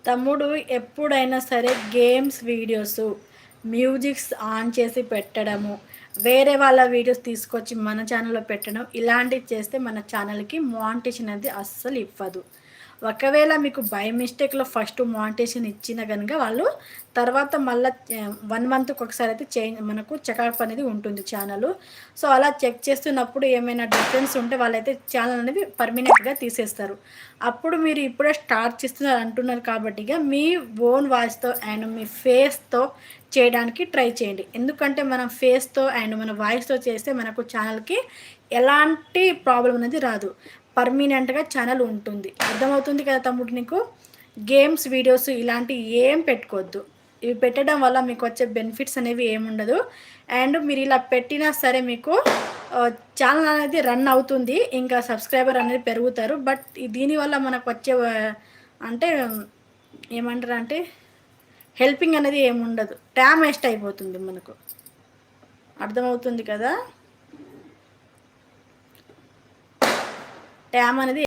తమ్ముడు ఎప్పుడైనా సరే గేమ్స్ వీడియోస్, మ్యూజిక్స్ ఆన్ చేసి పెట్టడము, వేరే వాళ్ళ వీడియోస్ తీసుకొచ్చి మన ఛానల్లో పెట్టడం ఇలాంటివి చేస్తే మన ఛానల్కి మానిటేషన్ అనేది అస్సలు ఇవ్వదు. ఒకవేళ మీకు బై మిస్టేక్లో ఫస్ట్ మానిటేషన్ ఇచ్చిన కనుక వాళ్ళు తర్వాత మళ్ళీ 1 మంత్కి ఒకసారి అయితే మనకు చెకప్ అనేది ఉంటుంది ఛానల్. సో అలా చెక్ చేస్తున్నప్పుడు ఏమైనా డిఫరెన్స్ ఉంటే వాళ్ళైతే ఛానల్ అనేది పర్మనెంట్గా తీసేస్తారు. అప్పుడు మీరు ఇప్పుడే స్టార్ట్ చేస్తున్నారు అంటున్నారు కాబట్టి మీ ఓన్ వాయిస్తో అండ్ మీ ఫేస్తో చేయడానికి ట్రై చేయండి. ఎందుకంటే మనం ఫేస్తో అండ్ మన వాయిస్తో చేస్తే మనకు ఛానల్కి ఎలాంటి ప్రాబ్లం అనేది రాదు. పర్మనెంట్గా ఛానల్ ఉంటుంది. అర్థమవుతుంది కదా తమ్ముడు నీకు? గేమ్స్ వీడియోస్ ఇలాంటివి ఏం పెట్టుకోవద్దు. ఇవి పెట్టడం వల్ల మీకు వచ్చే బెనిఫిట్స్ అనేవి ఏముండదు. అండ్ మీరు ఇలా పెట్టినా సరే మీకు ఛానల్ అనేది రన్ అవుతుంది, ఇంకా సబ్స్క్రైబర్ అనేది పెరుగుతారు. బట్ దీనివల్ల మనకు వచ్చే అంటే ఏమంటారు అంటే హెల్పింగ్ అనేది ఏముండదు, టైం వేస్ట్ అయిపోతుంది మనకు. అర్థమవుతుంది కదా? టైం అనేది